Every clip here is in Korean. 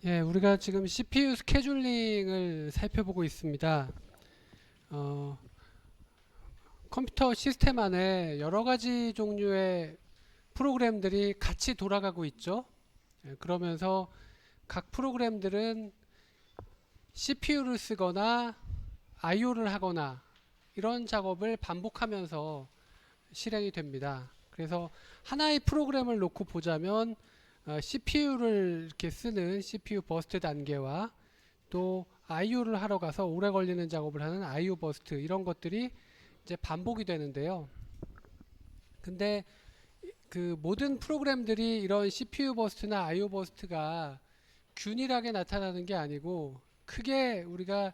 예, 우리가 지금 CPU 스케줄링을 살펴보고 있습니다. 어, 컴퓨터 시스템 안에 여러 가지 종류의 프로그램들이 같이 돌아가고 있죠. 예, 그러면서 각 프로그램들은 CPU를 쓰거나 IO를 하거나 이런 작업을 반복하면서 실행이 됩니다. 그래서 하나의 프로그램을 놓고 보자면 CPU를 이렇게 쓰는 CPU 버스트 단계와 또 IO를 하러 가서 오래 걸리는 작업을 하는 IO 버스트 이런 것들이 이제 반복이 되는데요. 근데 그 모든 프로그램들이 이런 CPU 버스트나 IO 버스트가 균일하게 나타나는 게 아니고 크게 우리가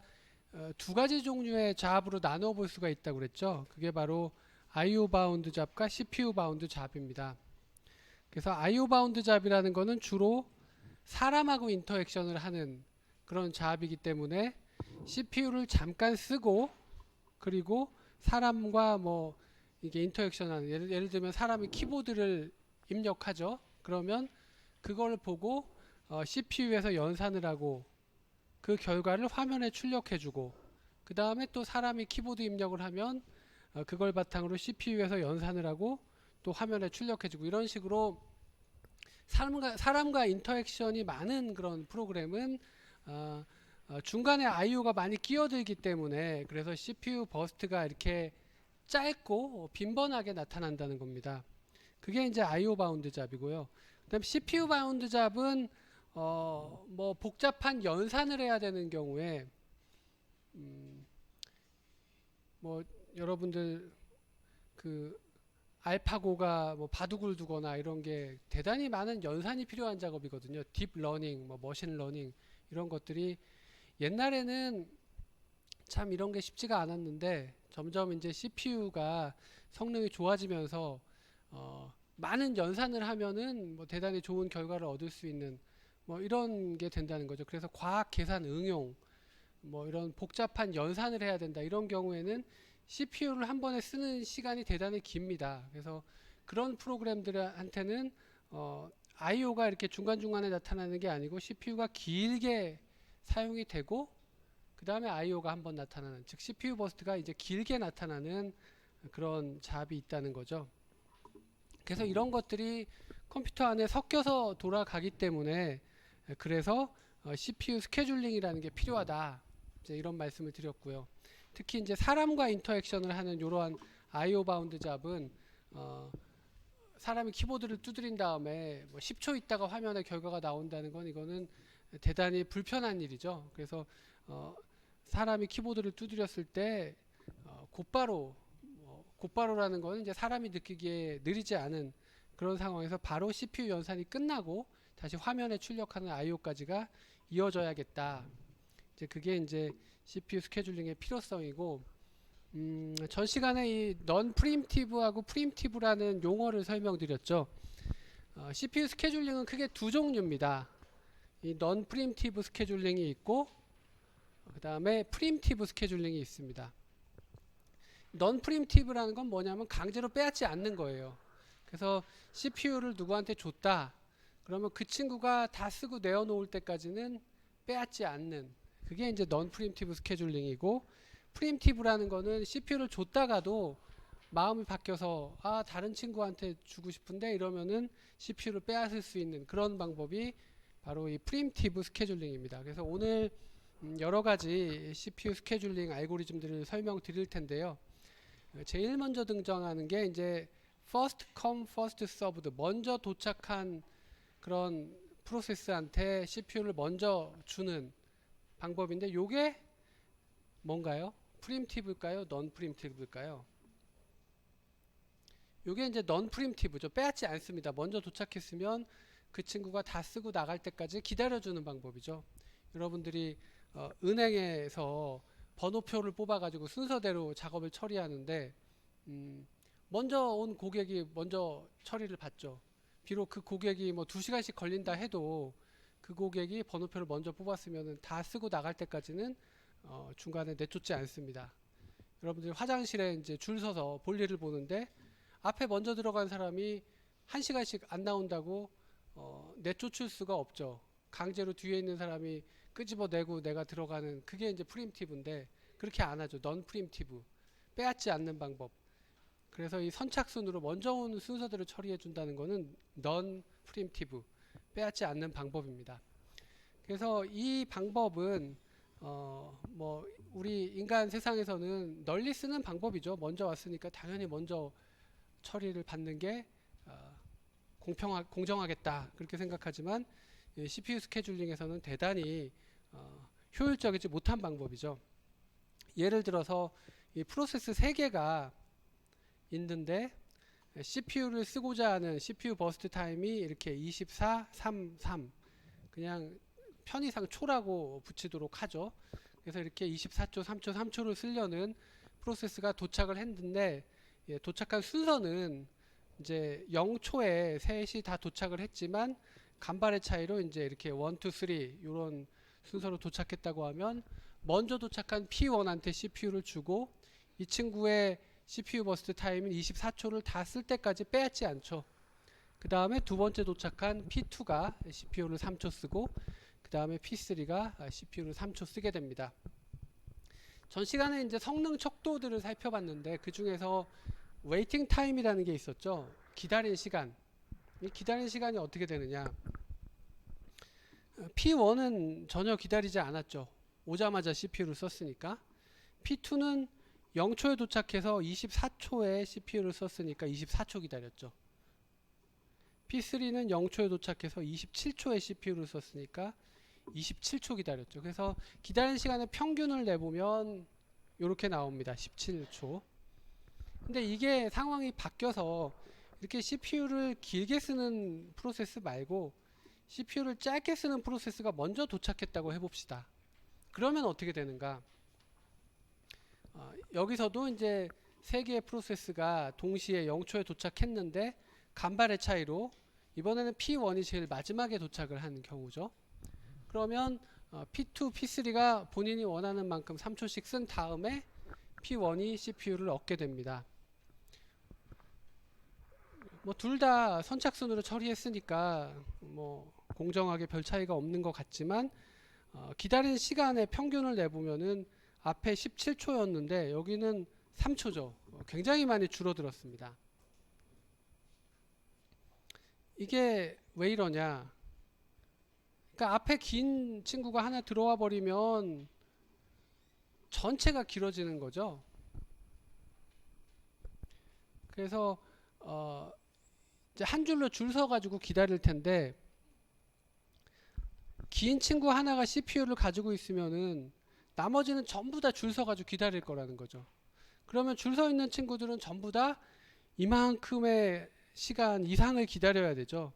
두 가지 종류의 잡으로 나누어 볼 수가 있다고 그랬죠. 그게 바로 IO 바운드 잡과 CPU 바운드 잡입니다. 그래서 IO 바운드 잡이라는 거는 주로 사람하고 인터액션을 하는 그런 잡이기 때문에 CPU를 잠깐 쓰고 그리고 사람과 뭐 이게 인터액션하는 예를 들면 사람이 키보드를 입력하죠. 그러면 그걸 보고 CPU에서 연산을 하고 그 결과를 화면에 출력해주고 그 다음에 또 사람이 키보드 입력을 하면 그걸 바탕으로 CPU에서 연산을 하고 또 화면에 출력해주고 이런 식으로 사람과 인터액션이 많은 그런 프로그램은 중간에 IO가 많이 끼어들기 때문에 그래서 CPU 버스트가 이렇게 짧고 빈번하게 나타난다는 겁니다. 그게 이제 IO 바운드 잡이고요. 그다음 CPU 바운드 잡은 뭐 복잡한 연산을 해야 되는 경우에 뭐 여러분들 그 알파고가 뭐 바둑을 두거나 이런 게 대단히 많은 연산이 필요한 작업이거든요. 딥 러닝, 뭐 머신 러닝 이런 것들이 옛날에는 참 이런 게 쉽지가 않았는데 점점 이제 CPU가 성능이 좋아지면서 많은 연산을 하면은 뭐 대단히 좋은 결과를 얻을 수 있는 뭐 이런 게 된다는 거죠. 그래서 과학 계산 응용 뭐 이런 복잡한 연산을 해야 된다 이런 경우에는 CPU를 한 번에 쓰는 시간이 대단히 깁니다. 그래서 그런 프로그램들한테는 IO가 이렇게 중간중간에 나타나는 게 아니고 CPU가 길게 사용이 되고 그 다음에 IO가 한 번 나타나는 즉 CPU 버스트가 이제 길게 나타나는 그런 잡이 있다는 거죠. 그래서 이런 것들이 컴퓨터 안에 섞여서 돌아가기 때문에 그래서 CPU 스케줄링이라는 게 필요하다. 이제 이런 말씀을 드렸고요. 특히 이제 사람과 인터액션을 하는 이러한 IO 바운드 잡은 사람이 키보드를 두드린 다음에 뭐 10초 있다가 화면에 결과가 나온다는 건 이거는 대단히 불편한 일이죠. 그래서 어, 사람이 키보드를 두드렸을 때 곧바로 곧바로라는 거는 이제 사람이 느끼기에 느리지 않은 그런 상황에서 바로 CPU 연산이 끝나고 다시 화면에 출력하는 IO까지가 이어져야겠다. 이제 그게 이제 CPU 스케줄링의 필요성이고 전 시간에 이 non 프리임티브하고 프리임티브라는 용어를 설명드렸죠. CPU 스케줄링은 크게 두 종류입니다. 이 non 프리임티브 스케줄링이 있고 그 다음에 프리임티브 스케줄링이 있습니다. non 프리임티브라는 건 뭐냐면 강제로 빼앗지 않는 거예요. 그래서 CPU를 누구한테 줬다. 그러면 그 친구가 다 쓰고 내어놓을 때까지는 빼앗지 않는 그게 이제 non 프리임티브 스케줄링이고 프리임티브라는 거는 CPU를 줬다가도 마음이 바뀌어서 다른 친구한테 주고 싶은데 이러면은 CPU를 빼앗을 수 있는 그런 방법이 바로 이 프리임티브 스케줄링입니다. 그래서 오늘 여러 가지 CPU 스케줄링 알고리즘들을 설명드릴 텐데요. 제일 먼저 등장하는 게 이제 first come first served 먼저 도착한 그런 프로세스한테 CPU를 먼저 주는 방법인데 요게 뭔가요? 프리임티브일까요? 넌 프리임티브일까요? 요게 이제 넌 프리임티브죠. 빼앗지 않습니다. 먼저 도착했으면 그 친구가 다 쓰고 나갈 때까지 기다려주는 방법이죠. 여러분들이 은행에서 번호표를 뽑아가지고 순서대로 작업을 처리하는데 먼저 온 고객이 먼저 처리를 받죠. 비록 그 고객이 뭐 2시간씩 걸린다 해도 그 고객이 번호표를 먼저 뽑았으면 다 쓰고 나갈 때까지는 중간에 내쫓지 않습니다. 여러분들이 화장실에 이제 줄 서서 볼일을 보는데 앞에 먼저 들어간 사람이 1시간씩 안 나온다고 내쫓을 수가 없죠. 강제로 뒤에 있는 사람이 끄집어내고 내가 들어가는 그게 이제 프리임티브인데 그렇게 안 하죠. 넌 프리임티브. 빼앗지 않는 방법. 그래서 이 선착순으로 먼저 온 순서대로 처리해 준다는 거는 넌 프리임티브. 빼앗지 않는 방법입니다. 그래서 이 방법은 뭐 우리 인간 세상에서는 널리 쓰는 방법이죠. 먼저 왔으니까 당연히 먼저 처리를 받는 게 공정하겠다 그렇게 생각하지만 CPU 스케줄링에서는 대단히 효율적이지 못한 방법이죠. 예를 들어서 이 프로세스 3개가 있는데 CPU를 쓰고자 하는 CPU 버스트 타임이 이렇게 24, 3, 3 그냥 편의상 초라고 붙이도록 하죠. 그래서 이렇게 24초, 3초, 3초를 쓰려는 프로세스가 도착을 했는데 도착한 순서는 이제 0초에 셋이 다 도착을 했지만 간발의 차이로 이제 이렇게 1, 2, 3 이런 순서로 도착했다고 하면 먼저 도착한 P1한테 CPU를 주고 이 친구의 CPU 버스트 타임인 24초를 다 쓸 때까지 빼앗지 않죠. 그 다음에 두 번째 도착한 P2가 CPU를 3초 쓰고 그 다음에 P3가 CPU를 3초 쓰게 됩니다. 전 시간에 이제 성능 척도들을 살펴봤는데 그 중에서 웨이팅 타임이라는 게 있었죠. 기다린 시간. 이 기다린 시간이 어떻게 되느냐. P1은 전혀 기다리지 않았죠. 오자마자 CPU를 썼으니까. P2는 0초에 도착해서 24초에 CPU를 썼으니까 24초 기다렸죠. P3는 0초에 도착해서 27초에 CPU를 썼으니까 27초 기다렸죠. 그래서 기다린 시간의 평균을 내보면 이렇게 나옵니다. 17초. 근데 이게 상황이 바뀌어서 이렇게 CPU를 길게 쓰는 프로세스 말고 CPU를 짧게 쓰는 프로세스가 먼저 도착했다고 해봅시다. 그러면 어떻게 되는가? 여기서도 이제 3개의 프로세스가 동시에 0초에 도착했는데 간발의 차이로 이번에는 P1이 제일 마지막에 도착을 한 경우죠. 그러면 P2, P3가 본인이 원하는 만큼 3초씩 쓴 다음에 P1이 CPU를 얻게 됩니다. 뭐 둘 다 선착순으로 처리했으니까 뭐 공정하게 별 차이가 없는 것 같지만 기다린 시간의 평균을 내보면은 앞에 17초였는데 여기는 3초죠. 굉장히 많이 줄어들었습니다. 이게 왜 이러냐? 그러니까 앞에 긴 친구가 하나 들어와 버리면 전체가 길어지는 거죠. 그래서 이제 한 줄로 줄 서 가지고 기다릴 텐데 긴 친구 하나가 CPU를 가지고 있으면은 나머지는 전부 다 줄 서 가지고 기다릴 거라는 거죠. 그러면 줄 서 있는 친구들은 전부 다 이만큼의 시간 이상을 기다려야 되죠.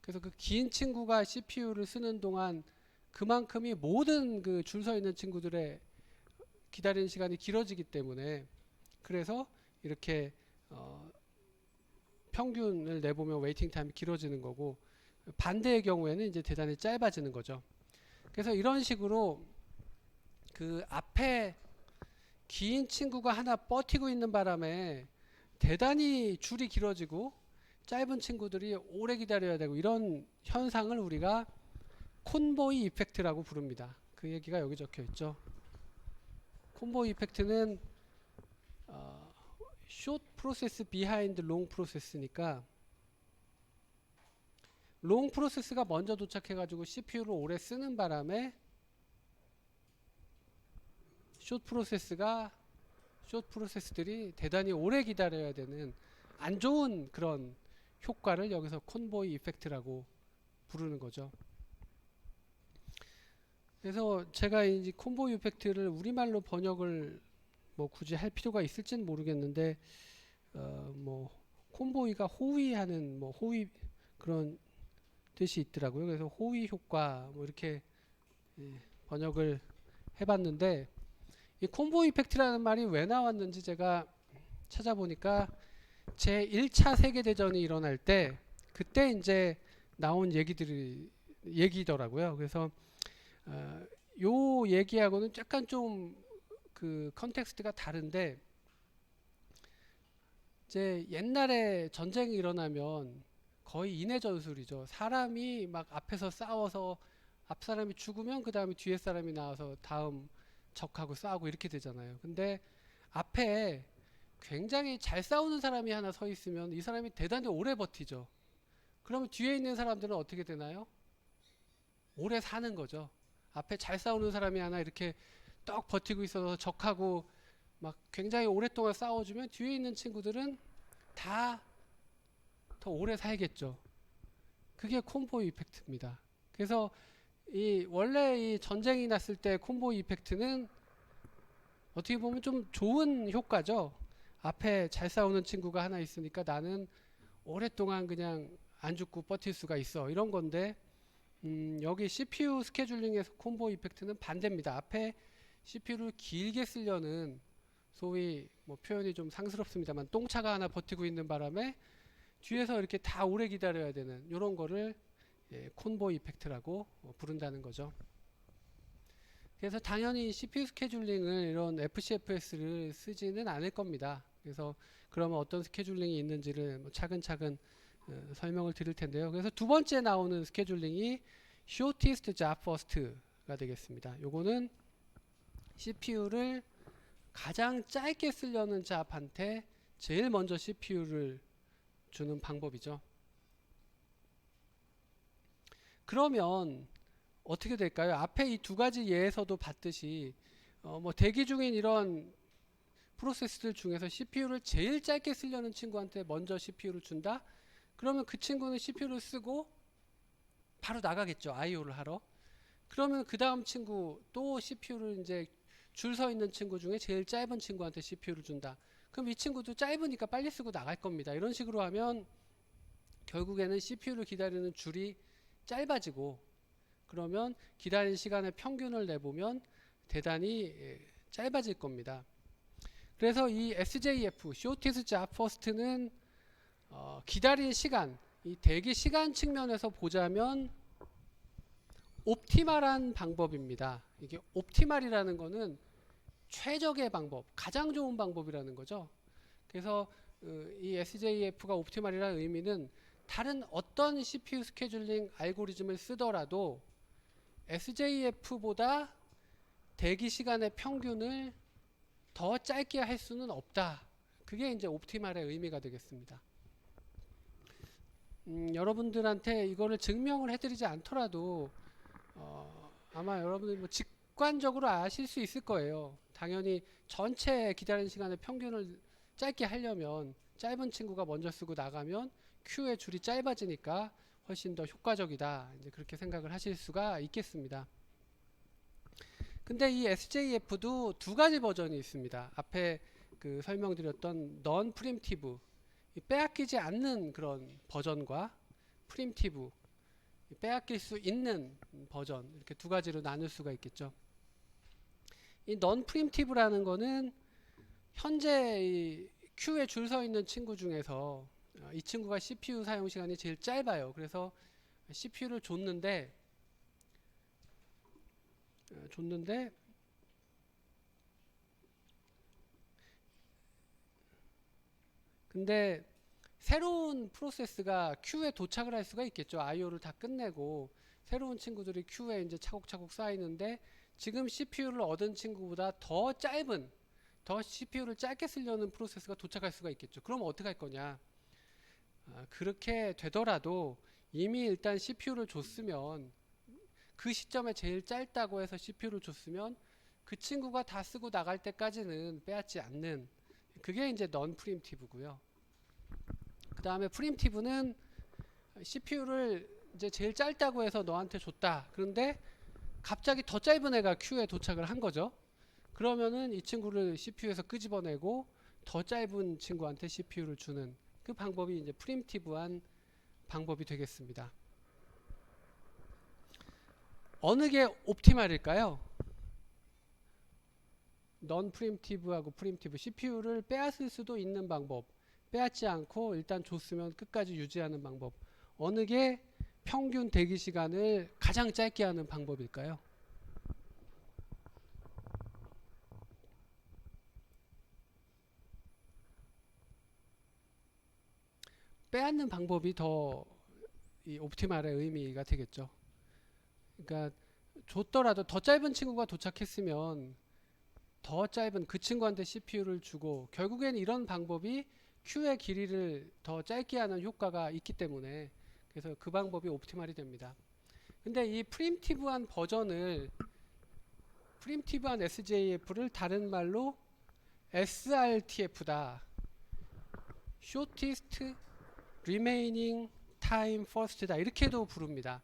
그래서 그 긴 친구가 CPU를 쓰는 동안 그만큼이 모든 그 줄 서 있는 친구들의 기다리는 시간이 길어지기 때문에 그래서 이렇게 평균을 내보면 웨이팅 타임이 길어지는 거고 반대의 경우에는 이제 대단히 짧아지는 거죠. 그래서 이런 식으로 그 앞에 긴 친구가 하나 버티고 있는 바람에 대단히 줄이 길어지고 짧은 친구들이 오래 기다려야 되고 이런 현상을 우리가 콘보이 이펙트라고 부릅니다. 그 얘기가 여기 적혀 있죠. 콘보이 이펙트는 short process behind long process니까 long process가 먼저 도착해 가지고 CPU를 오래 쓰는 바람에 short process들이 대단히 오래 기다려야 되는 안 좋은 그런 효과를 여기서 콘보이 이펙트라고 부르는 거죠. 그래서 제가 이 콘보이 이펙트를 우리말로 번역을 뭐 굳이 할 필요가 있을지는 모르겠는데 뭐 콘보이가 호위하는 뭐 호위 그런 뜻이 있더라고요. 그래서 호위 효과 뭐 이렇게 번역을 해봤는데 이 콘보이 이펙트라는 말이 왜 나왔는지 제가 찾아보니까 제 1차 세계대전이 일어날 때 그때 이제 나온 얘기더라고요. 그래서 요 얘기하고는 약간 좀 그 컨텍스트가 다른데 이제 옛날에 전쟁이 일어나면 거의 인해 전술이죠. 사람이 막 앞에서 싸워서 앞 사람이 죽으면 그 다음에 뒤에 사람이 나와서 다음 적하고 싸우고 이렇게 되잖아요. 근데 앞에 굉장히 잘 싸우는 사람이 하나 서 있으면 이 사람이 대단히 오래 버티죠. 그러면 뒤에 있는 사람들은 어떻게 되나요? 오래 사는 거죠. 앞에 잘 싸우는 사람이 하나 이렇게 떡 버티고 있어서 적하고 막 굉장히 오랫동안 싸워주면 뒤에 있는 친구들은 다 더 오래 살겠죠. 그게 콤보 이펙트입니다. 그래서 원래 이 전쟁이 났을 때 콤보 이펙트는 어떻게 보면 좀 좋은 효과죠. 앞에 잘 싸우는 친구가 하나 있으니까 나는 오랫동안 그냥 안 죽고 버틸 수가 있어. 이런 건데 여기 CPU 스케줄링에서 콤보 이펙트는 반대입니다. 앞에 CPU를 길게 쓰려는 소위 뭐 표현이 좀 상스럽습니다만 똥차가 하나 버티고 있는 바람에 뒤에서 이렇게 다 오래 기다려야 되는 이런 거를 콤보 이펙트라고 부른다는 거죠. 그래서 당연히 CPU 스케줄링을 이런 FCFS를 쓰지는 않을 겁니다. 그래서 그러면 어떤 스케줄링이 있는지를 뭐 차근차근 설명을 드릴 텐데요. 그래서 두 번째 나오는 스케줄링이 shortest job first가 되겠습니다. 요거는 CPU를 가장 짧게 쓰려는 잡한테 제일 먼저 CPU를 주는 방법이죠. 그러면 어떻게 될까요? 앞에 이 두 가지 예에서도 봤듯이 뭐 대기 중인 이런 프로세스들 중에서 CPU를 제일 짧게 쓰려는 친구한테 먼저 CPU를 준다? 그러면 그 친구는 CPU를 쓰고 바로 나가겠죠. IO를 하러. 그러면 그 다음 친구 또 CPU를 이제 줄 서 있는 친구 중에 제일 짧은 친구한테 CPU를 준다. 그럼 이 친구도 짧으니까 빨리 쓰고 나갈 겁니다. 이런 식으로 하면 결국에는 CPU를 기다리는 줄이 짧아지고 그러면 기다리는 시간의 평균을 내보면 대단히 짧아질 겁니다. 그래서 이 SJF, Shortest Job First는 기다린 시간, 이 대기 시간 측면에서 보자면 옵티멀한 방법입니다. 이게 옵티멀이라는 거는 최적의 방법, 가장 좋은 방법이라는 거죠. 그래서 이 SJF가 옵티멀이라는 의미는 다른 어떤 CPU 스케줄링 알고리즘을 쓰더라도 SJF보다 대기 시간의 평균을 더 짧게 할 수는 없다. 그게 이제 옵티멀의 의미가 되겠습니다. 여러분들한테 이거를 증명을 해드리지 않더라도 아마 여러분들이 뭐 직관적으로 아실 수 있을 거예요. 당연히 전체 기다리는 시간의 평균을 짧게 하려면 짧은 친구가 먼저 쓰고 나가면 큐의 줄이 짧아지니까 훨씬 더 효과적이다. 이제 그렇게 생각을 하실 수가 있겠습니다. 근데 이 SJF도 두 가지 버전이 있습니다. 앞에 그 설명드렸던 non preemptive, 빼앗기지 않는 그런 버전과 preemptive, 빼앗길 수 있는 버전, 이렇게 두 가지로 나눌 수가 있겠죠. 이 non preemptive라는 거는 현재 이 큐에 줄 서 있는 친구 중에서 이 친구가 CPU 사용 시간이 제일 짧아요. 그래서 CPU를 줬는데 근데 새로운 프로세스가 큐에 도착을 할 수가 있겠죠. IO를 다 끝내고 새로운 친구들이 큐에 이제 차곡차곡 쌓이는데 지금 CPU를 얻은 친구보다 더 짧은, 더 CPU를 짧게 쓰려는 프로세스가 도착할 수가 있겠죠. 그럼 어떻게 할 거냐? 그렇게 되더라도 이미 일단 CPU를 줬으면 그 시점에 제일 짧다고 해서 CPU를 줬으면 그 친구가 다 쓰고 나갈 때까지는 빼앗지 않는, 그게 이제 non preemptive고요. 그 다음에 preemptive는 CPU를 이제 제일 짧다고 해서 너한테 줬다. 그런데 갑자기 더 짧은 애가 큐에 도착을 한 거죠. 그러면은 이 친구를 CPU에서 끄집어내고 더 짧은 친구한테 CPU를 주는 그 방법이 이제 preemptive한 방법이 되겠습니다. 어느 게 옵티멀일까요? non preemptive하고 preemptive, CPU를 빼앗을 수도 있는 방법, 빼앗지 않고 일단 줬으면 끝까지 유지하는 방법, 어느 게 평균 대기 시간을 가장 짧게 하는 방법일까요? 빼앗는 방법이 더 이 옵티멀의 의미가 되겠죠. 그러니까 줬더라도 더 짧은 친구가 도착했으면 더 짧은 그 친구한테 CPU를 주고, 결국에는 이런 방법이 큐의 길이를 더 짧게 하는 효과가 있기 때문에, 그래서 그 방법이 옵티멀이 됩니다. 근데 이 프리미티브한 SJF를 다른 말로 SRTF다, Shortest Remaining Time First다, 이렇게도 부릅니다.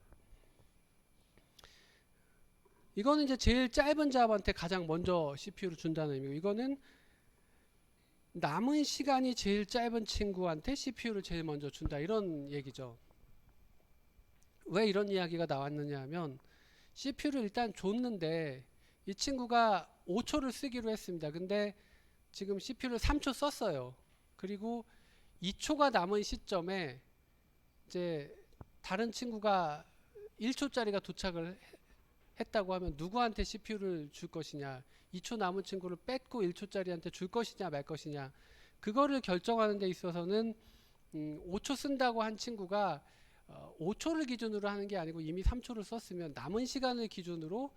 이거는 이제 제일 짧은 잡한테 가장 먼저 CPU를 준다는 의미고, 이거는 남은 시간이 제일 짧은 친구한테 CPU를 제일 먼저 준다, 이런 얘기죠. 왜 이런 이야기가 나왔느냐 하면, CPU를 일단 줬는데 이 친구가 5초를 쓰기로 했습니다. 근데 지금 CPU를 3초 썼어요. 그리고 2초가 남은 시점에 이제 다른 친구가 1초짜리가 도착을 했다고 하면 누구한테 CPU를 줄 것이냐, 2초 남은 친구를 뺏고 1초짜리한테 줄 것이냐 말 것이냐, 그거를 결정하는 데 있어서는 5초 쓴다고 한 친구가 5초를 기준으로 하는 게 아니고 이미 3초를 썼으면 남은 시간을 기준으로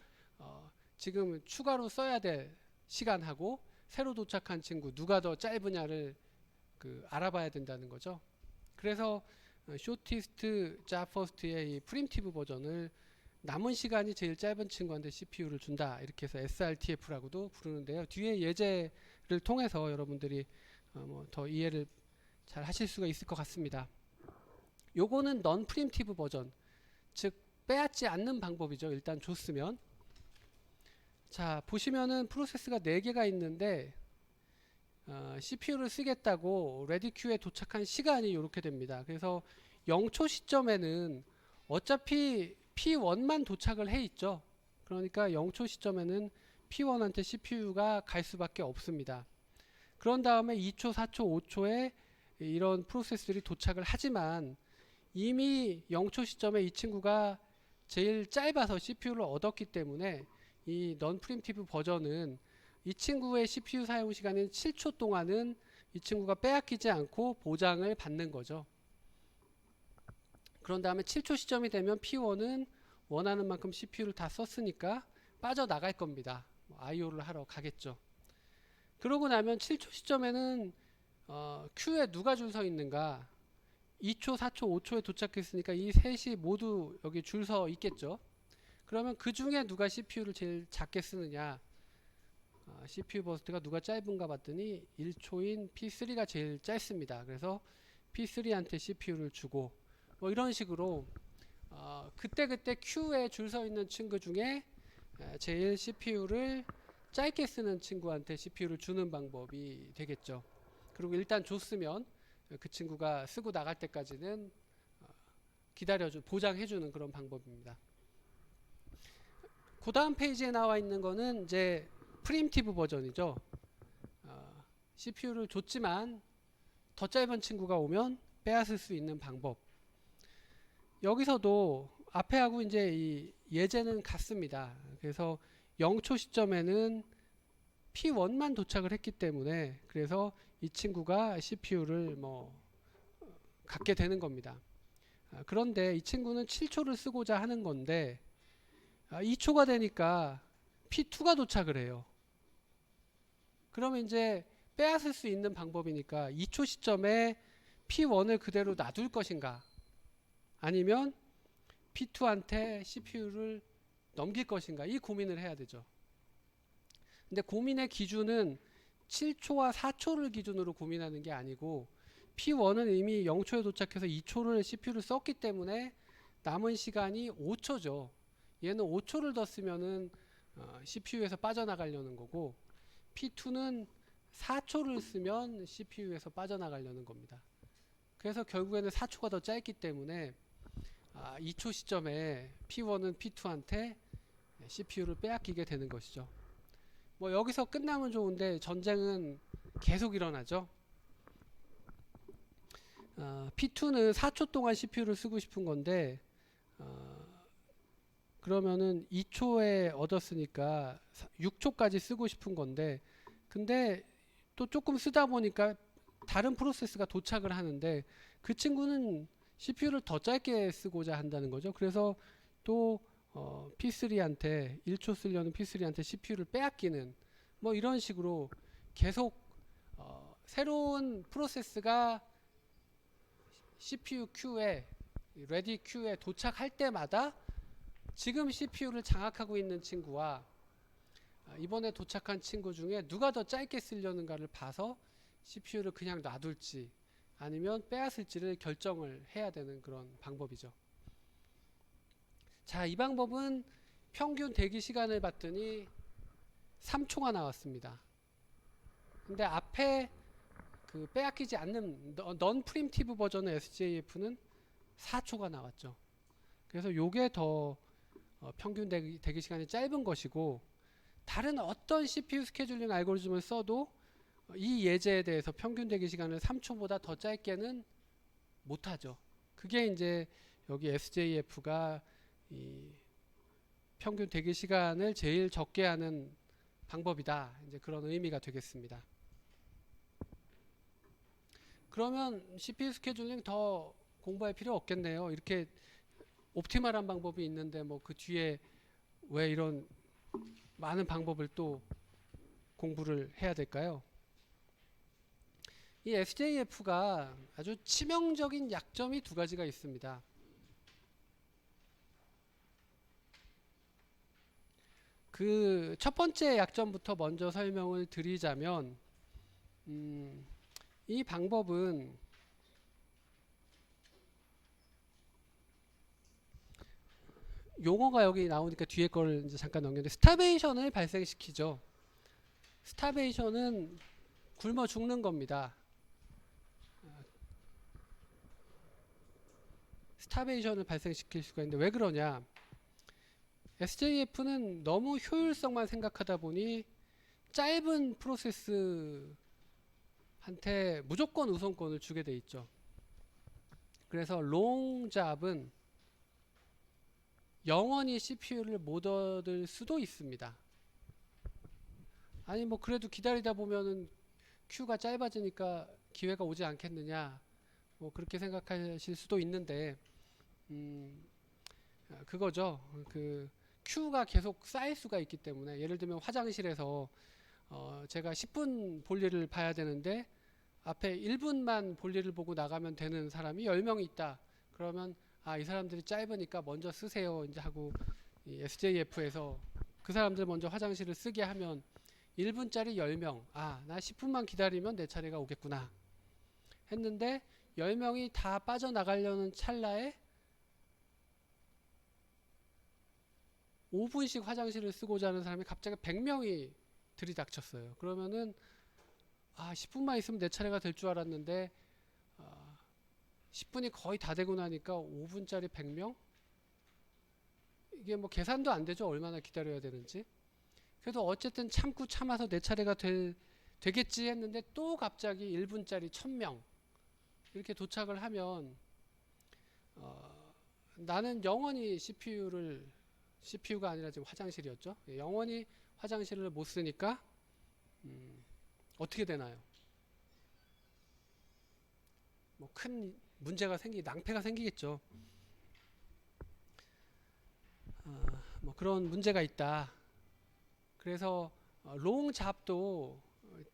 지금 추가로 써야 될 시간하고 새로 도착한 친구 누가 더 짧으냐를 알아봐야 된다는 거죠. 그래서 쇼티스트 자퍼스트의 이 프리미티브 버전을 남은 시간이 제일 짧은 친구한테 CPU를 준다, 이렇게 해서 SRTF라고도 부르는데요. 뒤에 예제를 통해서 여러분들이 더 이해를 잘 하실 수가 있을 것 같습니다. 요거는 넌 프리미티브 버전, 즉 빼앗지 않는 방법이죠. 일단 줬으면. 자, 보시면은 프로세스가 4개가 있는데 CPU를 쓰겠다고 레디큐에 도착한 시간이 이렇게 됩니다. 그래서 0초 시점에는 어차피 P1만 도착을 해 있죠. 그러니까 0초 시점에는 P1한테 CPU가 갈 수밖에 없습니다. 그런 다음에 2초, 4초, 5초에 이런 프로세스들이 도착을 하지만 이미 0초 시점에 이 친구가 제일 짧아서 CPU를 얻었기 때문에 이 넌 프리미티브 버전은 이 친구의 CPU 사용 시간인 7초 동안은 이 친구가 빼앗기지 않고 보장을 받는 거죠. 그런 다음에 7초 시점이 되면 P1은 원하는 만큼 CPU를 다 썼으니까 빠져나갈 겁니다. IO를 하러 가겠죠. 그러고 나면 7초 시점에는 Q에 누가 줄 서 있는가, 2초, 4초, 5초에 도착했으니까 이 셋이 모두 여기 줄 서 있겠죠. 그러면 그 중에 누가 CPU를 제일 작게 쓰느냐, CPU 버스트가 누가 짧은가 봤더니 1초인 P3가 제일 짧습니다. 그래서 P3한테 CPU를 주고, 뭐 이런 식으로 그때그때 Q에 줄 서 있는 친구 중에 제일 CPU를 짧게 쓰는 친구한테 CPU를 주는 방법이 되겠죠. 그리고 일단 줬으면 그 친구가 쓰고 나갈 때까지는 보장해주는 그런 방법입니다. 그 다음 페이지에 나와 있는 거는 이제 프리미티브 버전이죠. CPU를 줬지만 더 짧은 친구가 오면 빼앗을 수 있는 방법. 여기서도 앞에 하고 이제 이 예제는 같습니다. 그래서 0초 시점에는 P1만 도착을 했기 때문에 그래서 이 친구가 CPU를 갖게 되는 겁니다. 그런데 이 친구는 7초를 쓰고자 하는 건데 2초가 되니까 P2가 도착을 해요. 그러면 이제 빼앗을 수 있는 방법이니까 2초 시점에 P1을 그대로 놔둘 것인가, 아니면 P2한테 CPU를 넘길 것인가, 이 고민을 해야 되죠. 근데 고민의 기준은 7초와 4초를 기준으로 고민하는 게 아니고, P1은 이미 0초에 도착해서 2초를 CPU를 썼기 때문에 남은 시간이 5초죠. 얘는 5초를 더 쓰면은 CPU에서 빠져나가려는 거고, P2는 4초를 쓰면 CPU에서 빠져나가려는 겁니다. 그래서 결국에는 4초가 더 짧기 때문에 2초 시점에 P1은 P2한테 CPU를 빼앗기게 되는 것이죠. 뭐 여기서 끝나면 좋은데 전쟁은 계속 일어나죠. P2는 4초 동안 CPU를 쓰고 싶은 건데 그러면은 2초에 얻었으니까 6초까지 쓰고 싶은 건데, 근데 또 조금 쓰다 보니까 다른 프로세스가 도착을 하는데 그 친구는 CPU를 더 짧게 쓰고자 한다는 거죠. 그래서 또 P3한테 1초 쓰려는 P3한테 CPU를 빼앗기는 뭐 이런 식으로 계속 새로운 프로세스가 CPU queu에 ready queu에 도착할 때마다 지금 CPU를 장악하고 있는 친구와 이번에 도착한 친구 중에 누가 더 짧게 쓰려는가를 봐서 CPU를 그냥 놔둘지 아니면 빼앗을지를 결정을 해야 되는 그런 방법이죠. 자, 이 방법은 평균 대기 시간을 봤더니 3초가 나왔습니다. 근데 앞에 그 빼앗기지 않는 넌 프리미티브 버전의 SJF는 4초가 나왔죠. 그래서 요게 더 평균 대기 시간이 짧은 것이고, 다른 어떤 CPU 스케줄링 알고리즘을 써도 이 예제에 대해서 평균 대기 시간을 3초보다 더 짧게는 못하죠. 그게 이제 여기 SJF가 이 평균 대기 시간을 제일 적게 하는 방법이다. 이제 그런 의미가 되겠습니다. 그러면 CPU 스케줄링 더 공부할 필요 없겠네요. 이렇게 옵티멀한 방법이 있는데 뭐 그 뒤에 왜 이런 많은 방법을 또 공부를 해야 될까요? 이 SJF가 아주 치명적인 약점이 두 가지가 있습니다. 그 첫 번째 약점부터 먼저 설명을 드리자면 이 방법은 용어가 여기 나오니까 뒤에 거를 이제 잠깐 넘겼는데 스타베이션을 발생시키죠. 스타베이션은 굶어 죽는 겁니다. 스타베이션을 발생시킬 수가 있는데 왜 그러냐? SJF는 너무 효율성만 생각하다 보니 짧은 프로세스한테 무조건 우선권을 주게 돼 있죠. 그래서 롱잡은 영원히 CPU를 못 얻을 수도 있습니다. 아니 뭐 그래도 기다리다 보면은 큐가 짧아지니까 기회가 오지 않겠느냐, 뭐 그렇게 생각하실 수도 있는데 그거죠. 그 큐가 계속 쌓일 수가 있기 때문에, 예를 들면 화장실에서 제가 10분 볼일을 봐야 되는데 앞에 1분만 볼일을 보고 나가면 되는 사람이 10명이 있다. 그러면 이 사람들이 짧으니까 먼저 쓰세요 이제 하고 이 SJF에서 그 사람들 먼저 화장실을 쓰게 하면 1분짜리 10명, 나 10분만 기다리면 내 차례가 오겠구나 했는데 10명이 다 빠져나가려는 찰나에 5분씩 화장실을 쓰고자 하는 사람이 갑자기 100명이 들이닥쳤어요. 그러면은 10분만 있으면 내 차례가 될 줄 알았는데 10분이 거의 다 되고 나니까 5분짜리 100명? 이게 뭐 계산도 안 되죠. 얼마나 기다려야 되는지. 그래도 어쨌든 참고 참아서 내 차례가 되겠지 했는데 또 갑자기 1분짜리 1000명 이렇게 도착을 하면 나는 영원히 CPU가 아니라 지금 화장실이었죠. 영원히 화장실을 못 쓰니까 어떻게 되나요? 뭐 큰 문제가 낭패가 생기겠죠. 뭐 그런 문제가 있다. 그래서 롱 잡도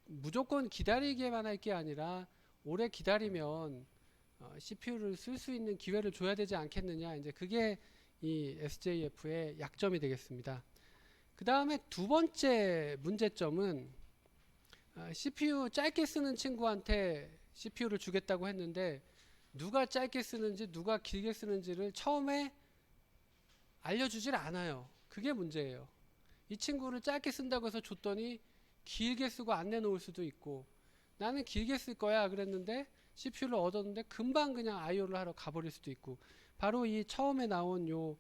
무조건 기다리기만 할 게 아니라 오래 기다리면 CPU를 쓸 수 있는 기회를 줘야 되지 않겠느냐. 이제 그게 이 SJF의 약점이 되겠습니다. 그 다음에 두 번째 문제점은 CPU 짧게 쓰는 친구한테 CPU를 주겠다고 했는데 누가 짧게 쓰는지 누가 길게 쓰는지를 처음에 알려주질 않아요. 그게 문제예요. 이 친구를 짧게 쓴다고 해서 줬더니 길게 쓰고 안 내놓을 수도 있고, 나는 길게 쓸 거야 그랬는데 CPU를 얻었는데 금방 그냥 IO를 하러 가버릴 수도 있고, 바로 이 처음에 나온 요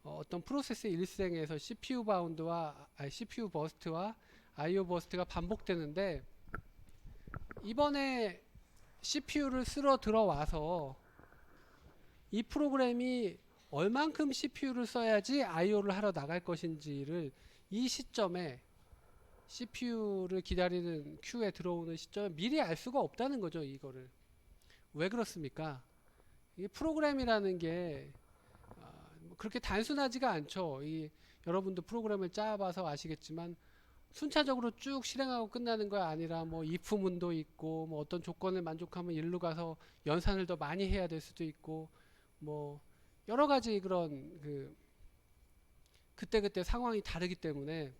어떤 프로세스 일생에서 CPU 버스트와 IO 버스트가 반복되는데, 이번에 CPU를 쓸어 들어와서 이 프로그램이 얼만큼 CPU를 써야지 IO를 하러 나갈 것인지를 이 시점에 CPU를 기다리는 큐에 들어오는 시점에 미리 알 수가 없다는 거죠. 이거를 왜 그렇습니까? 이 프로그램이라는 게 그렇게 단순하지가 않죠. 여러분도 프로그램을 짜봐서 아시겠지만 순차적으로 쭉 실행하고 끝나는 거 아니라 뭐 if문도 있고 뭐 어떤 조건을 만족하면 일로 가서 연산을 더 많이 해야 될 수도 있고 뭐 여러 가지 그런 그때그때 상황이 다르기 때문에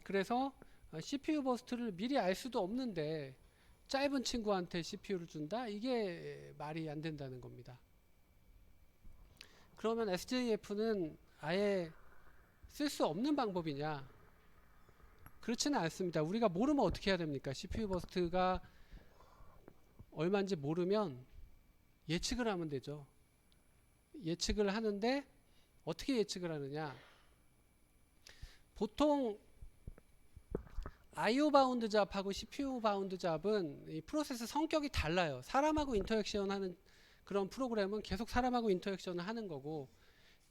그래서 CPU 버스트를 미리 알 수도 없는데 짧은 친구한테 CPU를 준다? 이게 말이 안 된다는 겁니다. 그러면 SJF는 아예 쓸 수 없는 방법이냐? 그렇지는 않습니다. 우리가 모르면 어떻게 해야 됩니까? CPU 버스트가 얼마인지 모르면 예측을 하면 되죠. 예측을 하는데 어떻게 예측을 하느냐? 보통 IO 바운드 잡하고 CPU 바운드 잡은 이 프로세스 성격이 달라요. 사람하고 인터랙션 하는 그런 프로그램은 계속 사람하고 인터랙션을 하는 거고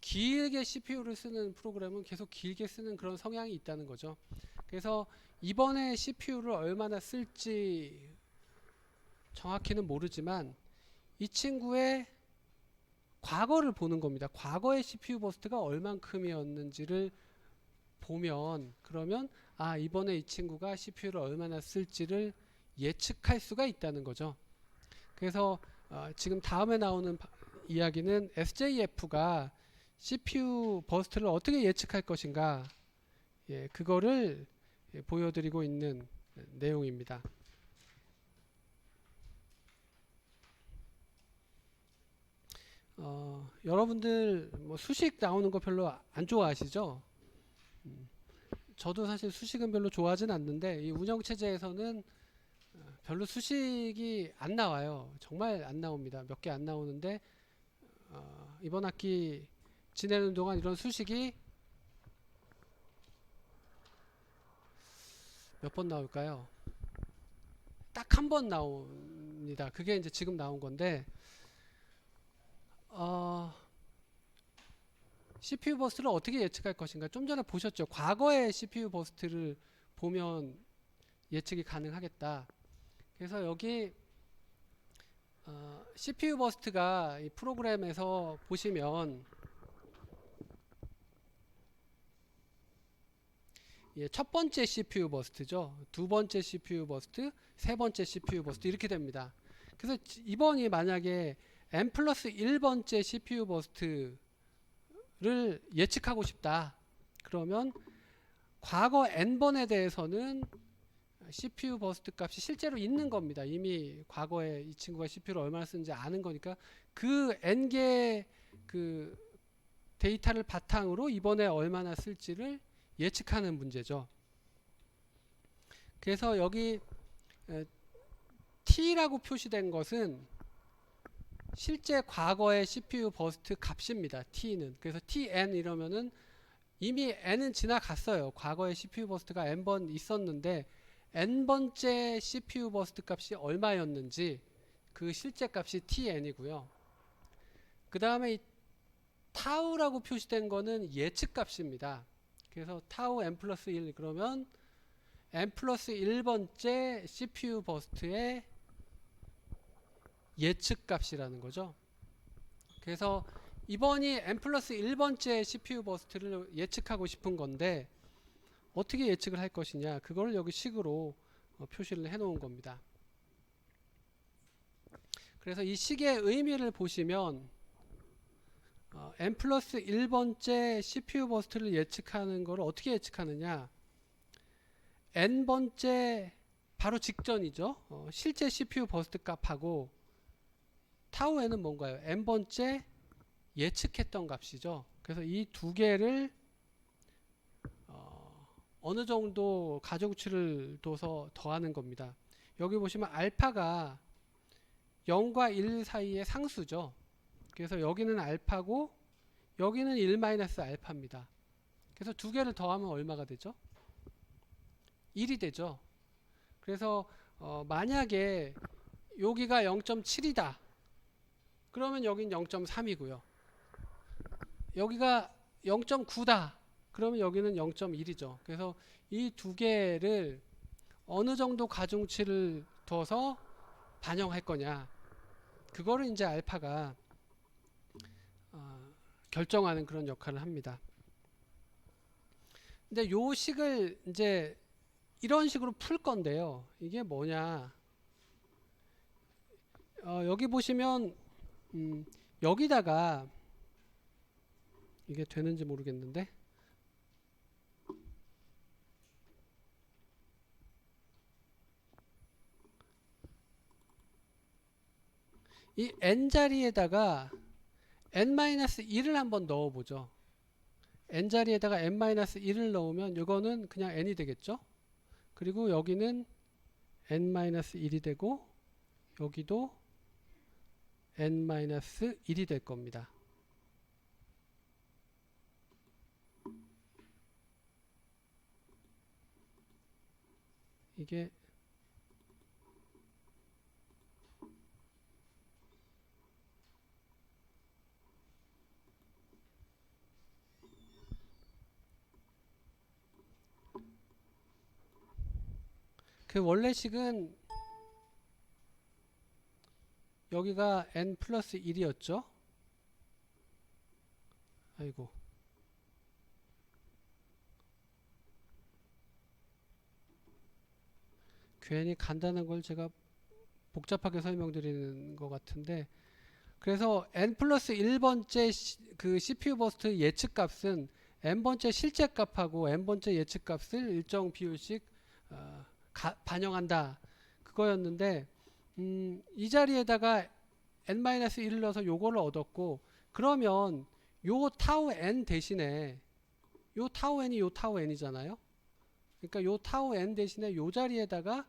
길게 CPU를 쓰는 프로그램은 계속 길게 쓰는 그런 성향이 있다는 거죠. 그래서 이번에 CPU를 얼마나 쓸지 정확히는 모르지만 이 친구의 과거를 보는 겁니다. 과거의 CPU 버스트가 얼만큼이었는지를 보면 그러면 이번에 이 친구가 CPU를 얼마나 쓸지를 예측할 수가 있다는 거죠. 그래서 지금 다음에 나오는 이야기는 SJF가 CPU 버스트를 어떻게 예측할 것인가 그거를 보여드리고 있는 내용입니다. 여러분들 뭐 수식 나오는 거 별로 안 좋아하시죠? 저도 사실 수식은 별로 좋아하진 않는데 이 운영체제에서는 별로 수식이 안 나와요. 정말 안 나옵니다. 몇 개 안 나오는데 이번 학기 지내는 동안 이런 수식이 몇 번 나올까요? 딱 한 번 나옵니다. 그게 이제 지금 나온 건데 CPU 버스트를 어떻게 예측할 것인가? 좀 전에 보셨죠? 과거의 CPU 버스트를 보면 예측이 가능하겠다. 그래서 여기 CPU 버스트가 이 프로그램에서 보시면 첫 번째 CPU 버스트죠. 두 번째 CPU 버스트, 세 번째 CPU 버스트 이렇게 됩니다. 그래서 이번이 만약에 n 플러스 1번째 CPU 버스트를 예측하고 싶다. 그러면 과거 n번에 대해서는 CPU 버스트 값이 실제로 있는 겁니다. 이미 과거에 이 친구가 CPU를 얼마나 쓰는지 아는 거니까 그 n개 그 데이터를 바탕으로 이번에 얼마나 쓸지를 예측하는 문제죠. 그래서 여기 T라고 표시된 것은 실제 과거의 CPU 버스트 값입니다. T는. 그래서 Tn 이러면은 이미 n은 지나갔어요. 과거에 CPU 버스트가 n번 있었는데 n번째 CPU 버스트 값이 얼마였는지 그 실제 값이 Tn이고요. 그 다음에 이 타우라고 표시된 거는 예측 값입니다. 그래서 타우 n 플러스 1 그러면 n 플러스 1번째 CPU 버스트의 예측 값이라는 거죠. 그래서 이번이 n 플러스 1번째 CPU 버스트를 예측하고 싶은 건데 어떻게 예측을 할 것이냐 그걸 여기 식으로 표시를 해 놓은 겁니다. 그래서 이 식의 의미를 보시면 n 플러스 1번째 CPU 버스트를 예측하는 걸 어떻게 예측하느냐 n번째 바로 직전이죠. 실제 CPU 버스트 값하고 타우 n은 뭔가요? n번째 예측했던 값이죠. 그래서 이 두 개를 어느 정도 가중치를 둬서 더하는 겁니다. 여기 보시면 알파가 0과 1 사이의 상수죠. 그래서 여기는 알파고 여기는 1 마이너스 알파입니다. 그래서 두 개를 더하면 얼마가 되죠? 1이 되죠. 그래서 만약에 여기가 0.7이다. 그러면 여긴 0.3이고요. 여기가 0.9다. 그러면 여기는 0.1이죠. 그래서 이 두 개를 어느 정도 가중치를 둬서 반영할 거냐. 그거를 이제 알파가 결정하는 그런 역할을 합니다. 근데 요 식을 이제 이런 식으로 풀 건데요. 이게 뭐냐? 여기 보시면 여기다가 이게 되는지 모르겠는데 이 n 자리에다가 n-1을 한번 넣어보죠. n 자리에다가 n-1을 넣으면 이거는 그냥 n이 되겠죠. 그리고 여기는 n-1이 되고 여기도 n-1이 될 겁니다. 이게 그 원래식은 여기가 n 플러스 1이었죠. 아이고. 괜히 간단한 걸 제가 복잡하게 설명드리는 것 같은데, 그래서 n 플러스 1번째 그 CPU 버스트 예측 값은 n번째 실제 값하고 n번째 예측 값을 일정 비율씩 반영한다. 그거였는데 이 자리에다가 n-1을 넣어서 요거를 얻었고, 그러면 요 타우 n 대신에 요 타우 n이 요 타우 n이잖아요. 그러니까 요 타우 n 대신에 요 자리에다가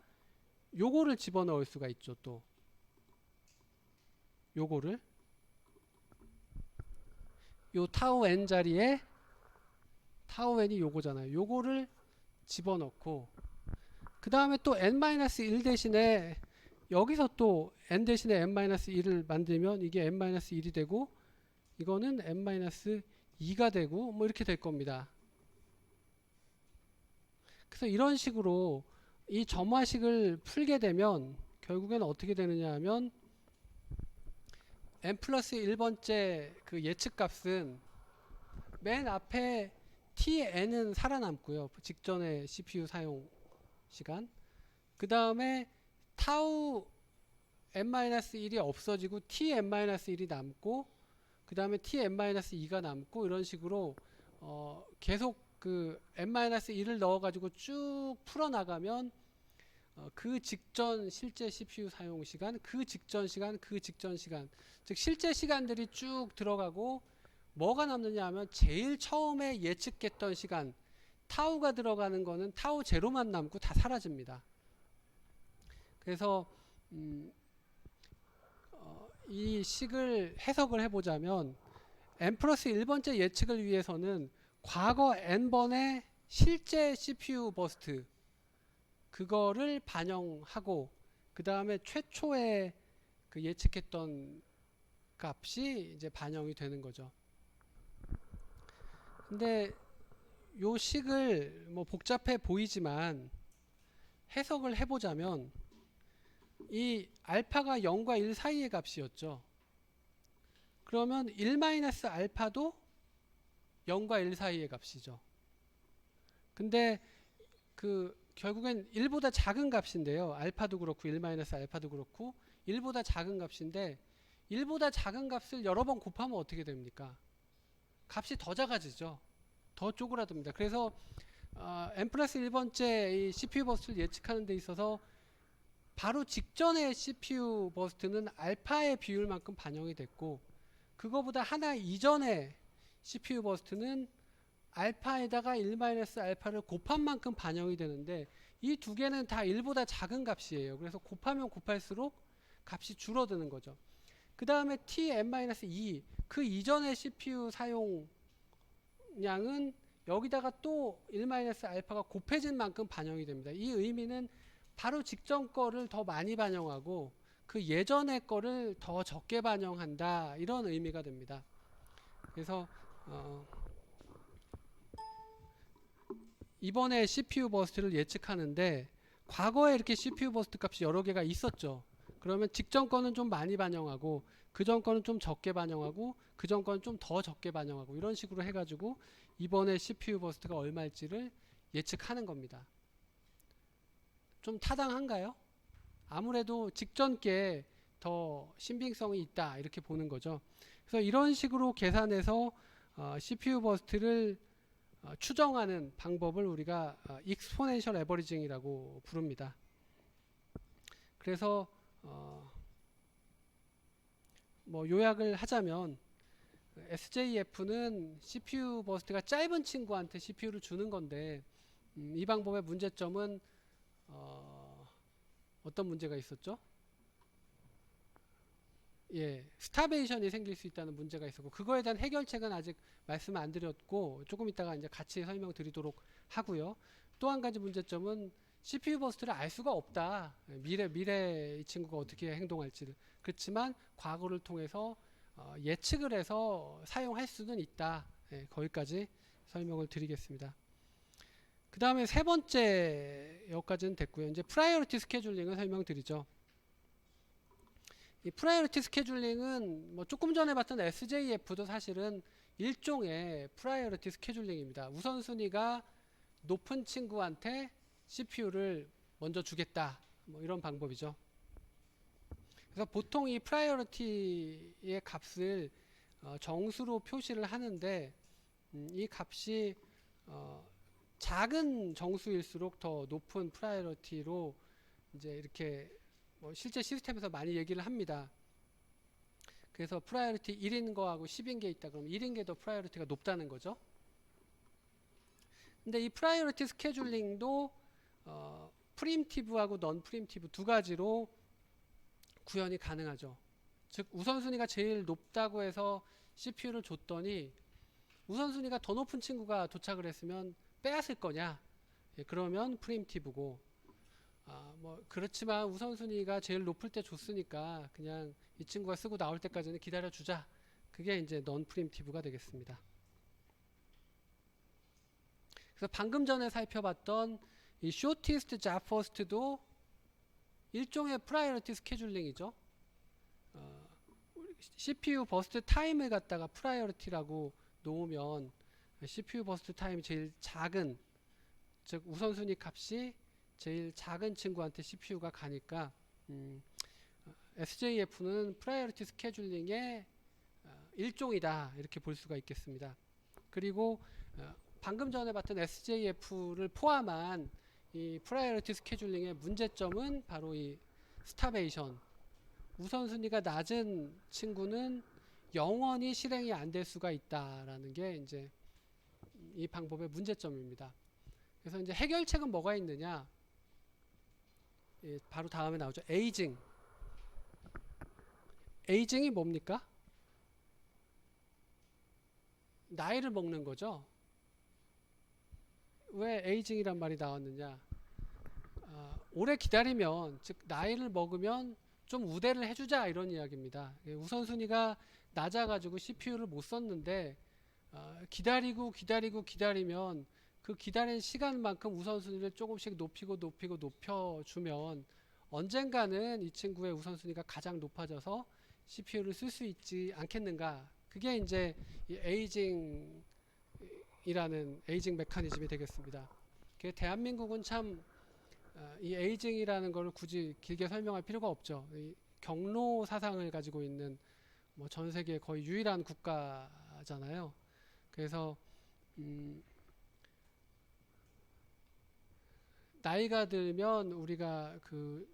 요거를 집어넣을 수가 있죠. 또 요거를 요 타우 n 자리에 타우 n이 요거잖아요. 요거를 집어넣고 그 다음에 또 n-1 대신에 여기서 또 n 대신에 n-1을 만들면 이게 n-1이 되고 이거는 n-2가 되고 뭐 이렇게 될 겁니다. 그래서 이런 식으로 이 점화식을 풀게 되면 결국에는 어떻게 되느냐 하면 n 플러스 1번째 그 예측 값은 맨 앞에 tn은 살아남고요. 직전의 CPU 사용 시간. 그 다음에 타우 n-1이 없어지고 tn-1이 남고 그 다음에 tn-2가 남고 이런 식으로 계속 그 n-1을 넣어가지고 쭉 풀어나가면 그 직전 실제 CPU 사용 시간, 그 직전 시간, 그 직전 시간, 즉 실제 시간들이 쭉 들어가고 뭐가 남느냐 하면 제일 처음에 예측했던 시간 타우가 들어가는 거는 타우 제로만 남고 다 사라집니다. 그래서 이 식을 해석을 해보자면 n 플러스 1번째 예측을 위해서는 과거 n번의 실제 CPU 버스트 그거를 반영하고 그 다음에 최초에 그 예측했던 값이 이제 반영이 되는 거죠. 근데 요 식을 뭐 복잡해 보이지만 해석을 해보자면 이 알파가 0과 1 사이의 값이었죠. 그러면 1-알파도 0과 1 사이의 값이죠. 근데 그 결국엔 1보다 작은 값인데요. 알파도 그렇고 1-알파도 그렇고 1보다 작은 값인데 1보다 작은 값을 여러 번 곱하면 어떻게 됩니까? 값이 더 작아지죠. 더 쪼그라듭니다. 그래서 n 플러스 1번째 이 CPU 버스트를 예측하는 데 있어서 바로 직전의 CPU 버스트는 알파의 비율만큼 반영이 됐고 그거보다 하나 이전의 CPU 버스트는 알파에다가 1-알파를 곱한 만큼 반영이 되는데 이 두 개는 다 1보다 작은 값이에요. 그래서 곱하면 곱할수록 값이 줄어드는 거죠. 그 다음에 tn-2 그 이전의 CPU 사용량은 여기다가 또 1-알파가 곱해진 만큼 반영이 됩니다. 이 의미는 바로 직전 거를 더 많이 반영하고 그 예전의 거를 더 적게 반영한다 이런 의미가 됩니다. 그래서 이번에 CPU 버스트를 예측하는데 과거에 이렇게 CPU 버스트 값이 여러 개가 있었죠. 그러면 직전 거는 좀 많이 반영하고 그 전 거는 좀 적게 반영하고 그 전 거는 좀 더 적게 반영하고 이런 식으로 해가지고 이번에 CPU 버스트가 얼마일지를 예측하는 겁니다. 좀 타당한가요? 아무래도 직전 게 더 신빙성이 있다 이렇게 보는 거죠. 그래서 이런 식으로 계산해서 CPU 버스트를 추정하는 방법을 우리가 익스포넨셜 에버리징이라고 부릅니다. 그래서 뭐 요약을 하자면 SJF는 CPU 버스트가 짧은 친구한테 CPU를 주는 건데 이 방법의 문제점은 어떤 문제가 있었죠? 예, 스타베이션이 생길 수 있다는 문제가 있었고 그거에 대한 해결책은 아직 말씀 안 드렸고 조금 이따가 이제 같이 설명드리도록 하고요. 또 한 가지 문제점은 CPU 버스트를 알 수가 없다. 미래 이 친구가 어떻게 행동할지를. 그렇지만 과거를 통해서 예측을 해서 사용할 수는 있다. 예, 거기까지 설명을 드리겠습니다. 그 다음에 세 번째 여기까지는 됐고요. 이제 프라이어리티 스케줄링을 설명드리죠. 이 프라이어리티 스케줄링은 뭐 조금 전에 봤던 SJF도 사실은 일종의 프라이어리티 스케줄링입니다. 우선순위가 높은 친구한테 CPU를 먼저 주겠다. 뭐 이런 방법이죠. 그래서 보통 이 프라이어리티의 값을 정수로 표시를 하는데 이 값이 작은 정수일수록 더 높은 프라이어리티로 이제 이렇게 뭐 실제 시스템에서 많이 얘기를 합니다. 그래서 프라이어리티 1인 거하고 10인 게 있다 그러면 1인 게 더 프라이어리티가 높다는 거죠. 근데 이 프라이어리티 스케줄링도 프리임티브하고 넌 프리임티브 두 가지로 구현이 가능하죠. 즉 우선순위가 제일 높다고 해서 CPU를 줬더니 우선순위가 더 높은 친구가 도착을 했으면 빼앗을 거냐? 예, 그러면 프리임티브고 뭐 그렇지만 우선순위가 제일 높을 때 줬으니까 그냥 이 친구가 쓰고 나올 때까지는 기다려 주자. 그게 이제 넌 프리임티브가 되겠습니다. 그래서 방금 전에 살펴봤던 이 shortest job first도 일종의 프라이어리티 스케줄링이죠. CPU 버스트 타임을 갖다가 프라이어리티라고 놓으면 CPU 버스트 타임이 제일 작은, 즉 우선순위 값이 제일 작은 친구한테 CPU가 가니까 SJF는 프라이어리티 스케줄링의 일종이다 이렇게 볼 수가 있겠습니다. 그리고 방금 전에 봤던 SJF를 포함한 이 프라이어리티 스케줄링의 문제점은 바로 이 스타베이션, 우선순위가 낮은 친구는 영원히 실행이 안 될 수가 있다라는 게 이제 이 방법의 문제점입니다. 그래서 이제 해결책은 뭐가 있느냐? 예, 바로 다음에 나오죠. 에이징. 에이징이 뭡니까? 나이를 먹는 거죠. 왜 에이징이란 말이 나왔느냐? 오래 기다리면, 즉 나이를 먹으면 좀 우대를 해주자 이런 이야기입니다. 우선순위가 낮아가지고 CPU를 못 썼는데 기다리면 그 기다린 시간만큼 우선순위를 조금씩 높여주면 언젠가는 이 친구의 우선순위가 가장 높아져서 CPU를 쓸 수 있지 않겠는가. 그게 이제 이 에이징 메커니즘이 되겠습니다. 대한민국은 참 이 에이징이라는 걸 굳이 길게 설명할 필요가 없죠. 이 경로 사상을 가지고 있는 뭐 전 세계 거의 유일한 국가잖아요. 그래서 나이가 들면 우리가 그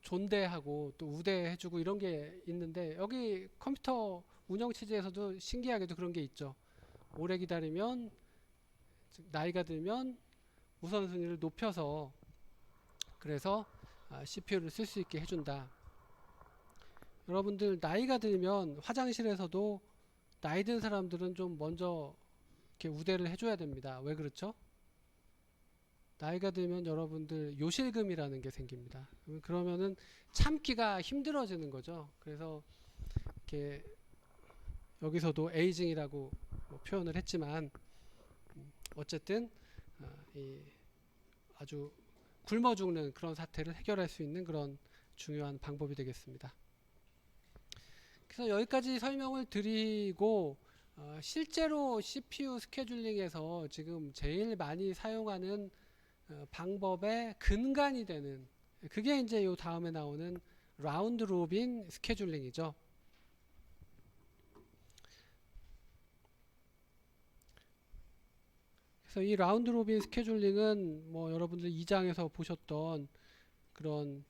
존대하고 또 우대해주고 이런 게 있는데 여기 컴퓨터 운영체제에서도 신기하게도 그런 게 있죠. 오래 기다리면, 즉 나이가 들면 우선순위를 높여서 그래서 CPU를 쓸 수 있게 해준다. 여러분들 나이가 들면 화장실에서도 나이 든 사람들은 좀 먼저 이렇게 우대를 해줘야 됩니다. 왜 그렇죠? 나이가 들면 여러분들 요실금이라는 게 생깁니다. 그러면은 참기가 힘들어지는 거죠. 그래서 이렇게 여기서도 에이징이라고 뭐 표현을 했지만 어쨌든 이 아주 굶어 죽는 그런 사태를 해결할 수 있는 그런 중요한 방법이 되겠습니다. 그래서 여기까지 설명을 드리고 실제로 CPU 스케줄링에서 지금 제일 많이 사용하는 방법의 근간이 되는 그게 이제 요 다음에 나오는 라운드 로빈 스케줄링이죠. 그래서 이 라운드 로빈 스케줄링은 뭐 여러분들 2장에서 보셨던 그런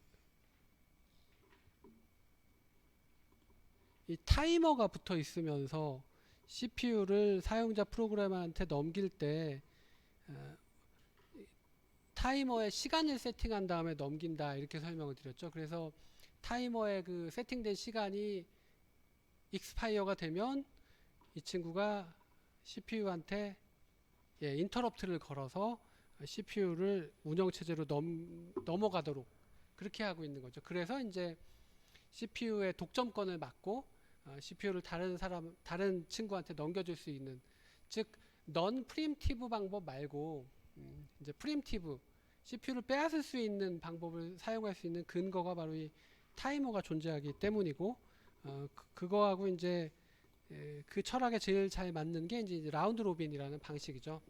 이 타이머가 붙어 있으면서 CPU를 사용자 프로그래머한테 넘길 때 타이머에 시간을 세팅한 다음에 넘긴다 이렇게 설명을 드렸죠. 그래서 타이머에 그 세팅된 시간이 익스파이어가 되면 이 친구가 CPU한테 인터럽트를 걸어서 CPU를 운영체제로 넘어가도록 그렇게 하고 있는 거죠. 그래서 이제 CPU의 독점권을 막고 CPU를 다른 친구한테 넘겨줄 수 있는, 즉 넌 프리엠티브 방법 말고 이제 프리엠티브 CPU를 빼앗을 수 있는 방법을 사용할 수 있는 근거가 바로 이 타이머가 존재하기 때문이고, 그거하고 이제 그 철학에 제일 잘 맞는 게 이제 라운드 로빈이라는 방식이죠.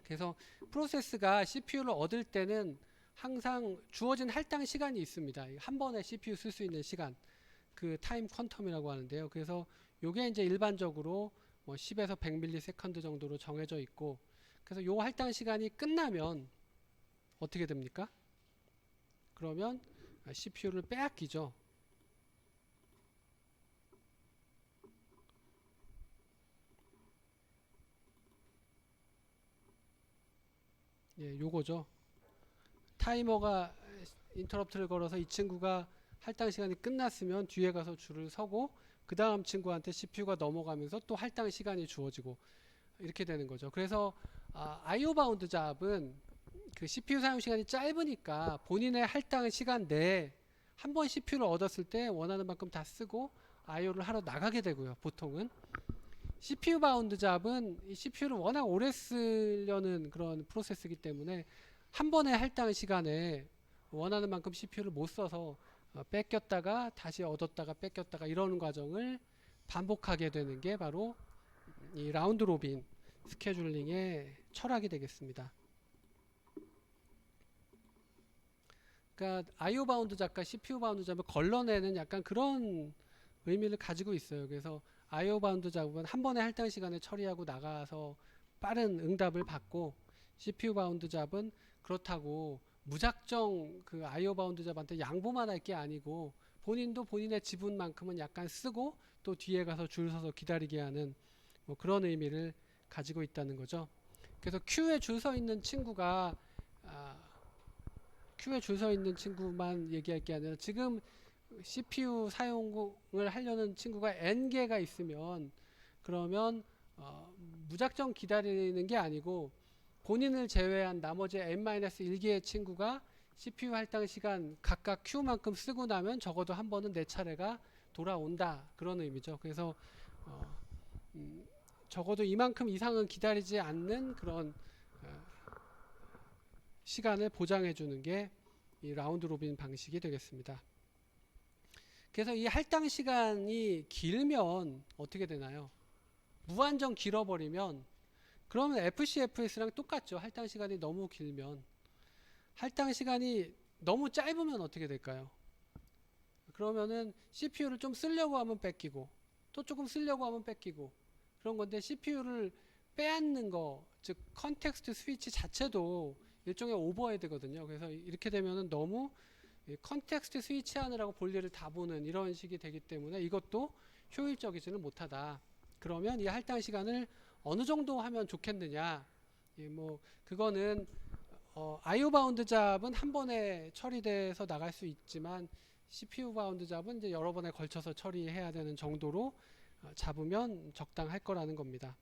그래서 프로세스가 CPU를 얻을 때는 항상 주어진 할당 시간이 있습니다. 한 번에 CPU 쓸 수 있는 시간, 그 타임 퀀텀이라고 하는데요. 그래서 요게 이제 일반적으로 뭐 10에서 100ms 정도로 정해져 있고, 그래서 요 할당 시간이 끝나면 어떻게 됩니까? 그러면 CPU를 빼앗기죠. 요거죠. 타이머가 인터럽트를 걸어서 이 친구가 할당 시간이 끝났으면 뒤에 가서 줄을 서고 그 다음 친구한테 CPU가 넘어가면서 또 할당 시간이 주어지고 이렇게 되는 거죠. 그래서 IO 바운드 잡은 그 CPU 사용 시간이 짧으니까 본인의 할당 시간 내에 한 번 CPU를 얻었을 때 원하는 만큼 다 쓰고 IO를 하러 나가게 되고요. 보통은 CPU 바운드 잡은 이 CPU를 워낙 오래 쓰려는 그런 프로세스이기 때문에 한 번의 할당 시간에 원하는 만큼 CPU를 못 써서 뺏겼다가 다시 얻었다가 뺏겼다가 이러는 과정을 반복하게 되는 게 바로 이 라운드 로빈 스케줄링의 철학이 되겠습니다. 그러니까 IO 바운드 잡과 CPU 바운드 잡을 걸러내는 약간 그런 의미를 가지고 있어요. 그래서 IO 바운드 잡은 한 번의 할당 시간에 처리하고 나가서 빠른 응답을 받고, CPU 바운드 잡은 그렇다고 무작정 그 IO 바운드 잡한테 양보만 할 게 아니고 본인도 본인의 지분만큼은 약간 쓰고 또 뒤에 가서 줄 서서 기다리게 하는 뭐 그런 의미를 가지고 있다는 거죠. 그래서 큐에 줄 서 있는 친구가 큐에 줄 서 있는 친구만 얘기할 게 아니라 지금 CPU 사용을 하려는 친구가 N개가 있으면 그러면 무작정 기다리는 게 아니고 본인을 제외한 나머지 N-1개의 친구가 CPU 할당 시간 각각 Q만큼 쓰고 나면 적어도 한 번은 내 차례가 돌아온다, 그런 의미죠. 그래서 적어도 이만큼 이상은 기다리지 않는 그런 시간을 보장해 주는 게 이 라운드 로빈 방식이 되겠습니다. 그래서 이 할당 시간이 길면 어떻게 되나요? 무한정 길어버리면 그러면 FCFS랑 똑같죠. 할당 시간이 너무 길면. 할당 시간이 너무 짧으면 어떻게 될까요? 그러면은 CPU를 좀 쓰려고 하면 뺏기고 또 조금 쓰려고 하면 뺏기고 그런 건데, CPU를 빼앗는 거, 즉 컨텍스트 스위치 자체도 일종의 오버헤드거든요. 그래서 이렇게 되면은 너무 컨텍스트 스위치 하느라고 볼일을 다 보는 이런 식이 되기 때문에 이것도 효율적이지는 못하다. 그러면 이 할당 시간을 어느 정도 하면 좋겠느냐? 뭐 그거는 IO 바운드 잡은 한 번에 처리돼서 나갈 수 있지만 CPU 바운드 잡은 이제 여러 번에 걸쳐서 처리해야 되는 정도로 잡으면 적당할 거라는 겁니다.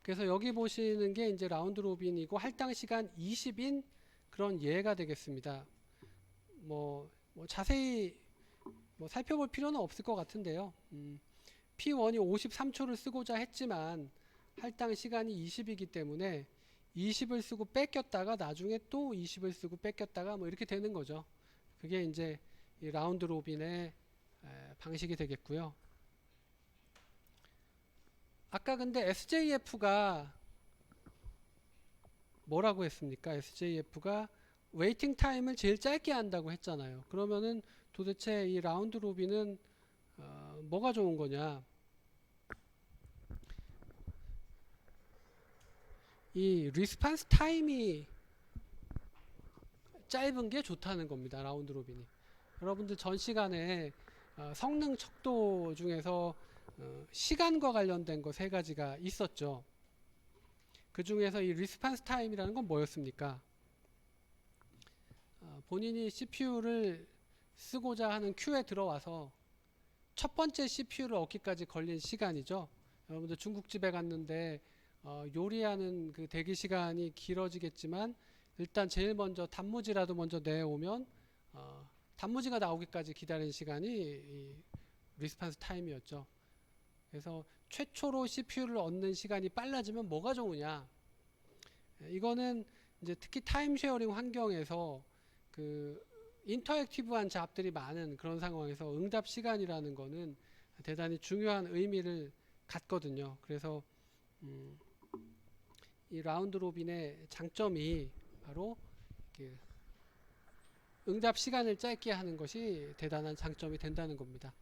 그래서 여기 보시는 게 이제 라운드 로빈이고 할당 시간 20인 그런 예가 되겠습니다. 뭐 자세히 살펴볼 필요는 없을 것 같은데요. P1이 53초를 쓰고자 했지만 할당 시간이 20이기 때문에 20을 쓰고 뺏겼다가 나중에 또 20을 쓰고 뺏겼다가 뭐 이렇게 되는 거죠. 그게 이제 이 라운드 로빈의 방식이 되겠고요. 아까 근데 SJF가 뭐라고 했습니까? SJF가 웨이팅 타임을 제일 짧게 한다고 했잖아요. 그러면은 도대체 이 라운드 로빈은 뭐가 좋은 거냐? 이 리스판스 타임이 짧은 게 좋다는 겁니다. 라운드 로빈이. 여러분들 전 시간에 성능 척도 중에서 시간과 관련된 거 세 가지가 있었죠. 그 중에서 이 리스판스 타임이라는 건 뭐였습니까? 본인이 CPU를 쓰고자 하는 큐에 들어와서 첫 번째 CPU를 얻기까지 걸린 시간이죠. 여러분들 중국집에 갔는데 요리하는 그 대기 시간이 길어지겠지만 일단 제일 먼저 단무지라도 먼저 내오면 단무지가 나오기까지 기다린 시간이 이 리스판스 타임이었죠. 그래서 최초로 CPU를 얻는 시간이 빨라지면 뭐가 좋으냐? 이거는 이제 특히 타임 쉐어링 환경에서 그 인터랙티브한 잡들이 많은 그런 상황에서 응답 시간이라는 거는 대단히 중요한 의미를 갖거든요. 그래서 이 라운드 로빈의 장점이 바로 응답 시간을 짧게 하는 것이 대단한 장점이 된다는 겁니다.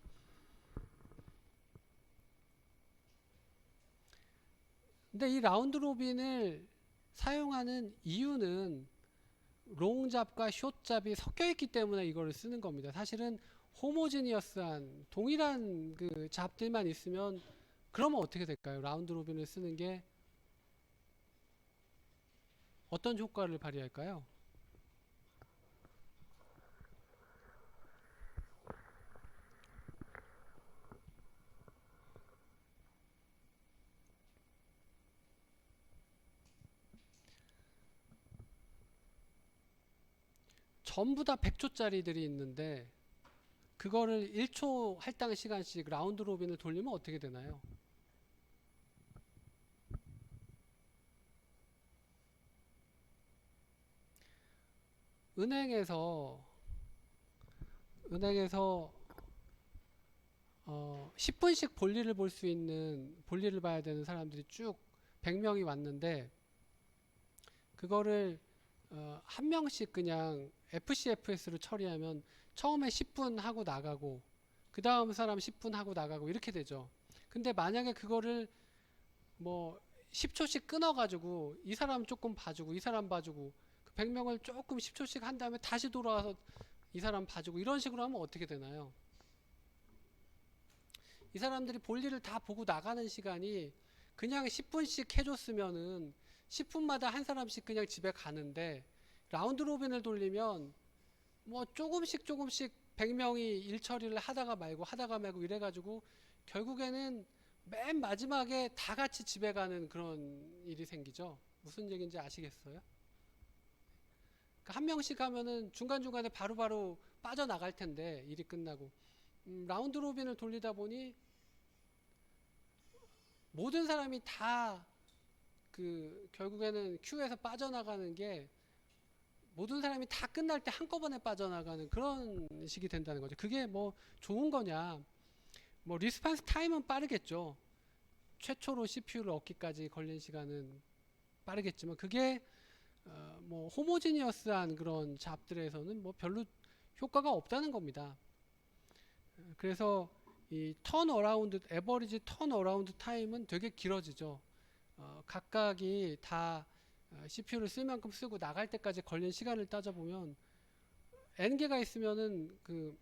근데 이 라운드 로빈을 사용하는 이유는 롱잡과 숏잡이 섞여 있기 때문에 이거를 쓰는 겁니다. 사실은 호모지니어스한 동일한 그 잡들만 있으면 그러면 어떻게 될까요? 라운드 로빈을 쓰는 게 어떤 효과를 발휘할까요? 전부 다 100초짜리들이 있는데 그거를 1초 할당 시간씩 라운드 로빈을 돌리면 어떻게 되나요? 은행에서 10분씩 볼일을 볼 수 있는 볼일을 봐야 되는 사람들이 쭉 100명이 왔는데 그거를 한 명씩 그냥 FCFS로 처리하면 처음에 10분 하고 나가고 그 다음 사람 10분 하고 나가고 이렇게 되죠. 근데 만약에 그거를 뭐 10초씩 끊어가지고 이 사람 조금 봐주고 이 사람 봐주고 그 100명을 조금 10초씩 한 다음에 다시 돌아와서 이 사람 봐주고 이런 식으로 하면 어떻게 되나요? 이 사람들이 볼 일을 다 보고 나가는 시간이 그냥 10분씩 해줬으면은 10분마다 한 사람씩 그냥 집에 가는데 라운드 로빈을 돌리면 뭐 조금씩 100명이 일 처리를 하다가 말고 이래가지고 결국에는 맨 마지막에 다 같이 집에 가는 그런 일이 생기죠. 무슨 얘기인지 아시겠어요? 그러니까 한 명씩 하면은 중간중간에 바로바로 빠져나갈 텐데 일이 끝나고 라운드 로빈을 돌리다 보니 모든 사람이 다 그 결국에는 큐에서 빠져나가는 게 모든 사람이 다 끝날 때 한꺼번에 빠져나가는 그런 식이 된다는 거죠. 그게 뭐 좋은 거냐? 뭐 리스판스 타임은 빠르겠죠. 최초로 CPU를 얻기까지 걸린 시간은 빠르겠지만 그게 뭐 호모지니어스한 그런 잡들에서는 뭐 별로 효과가 없다는 겁니다. 그래서 이 턴어라운드 에버리지 턴어라운드 타임은 되게 길어지죠. 각각이 다 CPU를 쓸 만큼 쓰고 나갈 때까지 걸린 시간을 따져보면 N개가 있으면은 그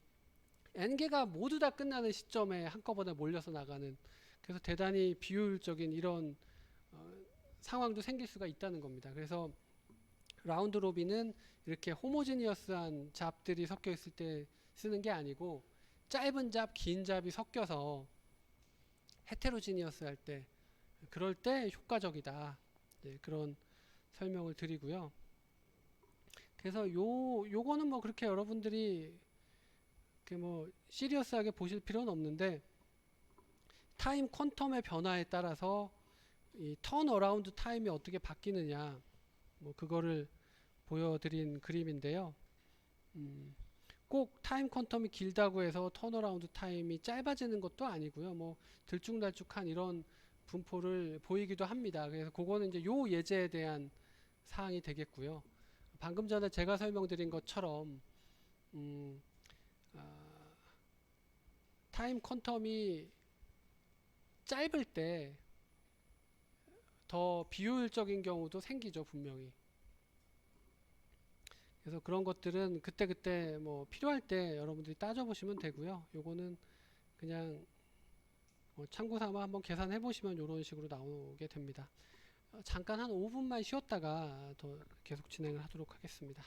N개가 모두 다 끝나는 시점에 한꺼번에 몰려서 나가는 그래서 대단히 비효율적인 이런 상황도 생길 수가 있다는 겁니다. 그래서 라운드 로빈은 이렇게 호모지니어스한 잡들이 섞여 있을 때 쓰는 게 아니고 짧은 잡, 긴 잡이 섞여서 헤테로지니어스 할 때 그럴 때 효과적이다. 네, 그런 설명을 드리고요. 그래서 요거는 뭐 그렇게 여러분들이 뭐 시리어스하게 보실 필요는 없는데 타임 퀀텀의 변화에 따라서 이 턴어라운드 타임이 어떻게 바뀌느냐 뭐 그거를 보여드린 그림인데요. 꼭 타임 퀀텀이 길다고 해서 턴어라운드 타임이 짧아지는 것도 아니고요. 뭐 들쭉날쭉한 이런 분포를 보이기도 합니다. 그래서 그거는 이제 요 예제에 대한 사항이 되겠고요. 방금 전에 제가 설명드린 것처럼 음, 아, 타임 퀀텀이 짧을 때 더 비효율적인 경우도 생기죠, 분명히. 그래서 그런 것들은 그때그때 뭐 필요할 때 여러분들이 따져보시면 되고요. 요거는 그냥 참고 삼아 한번 계산해 보시면 이런 식으로 나오게 됩니다. 잠깐 한 5분만 쉬었다가 더 계속 진행을 하도록 하겠습니다.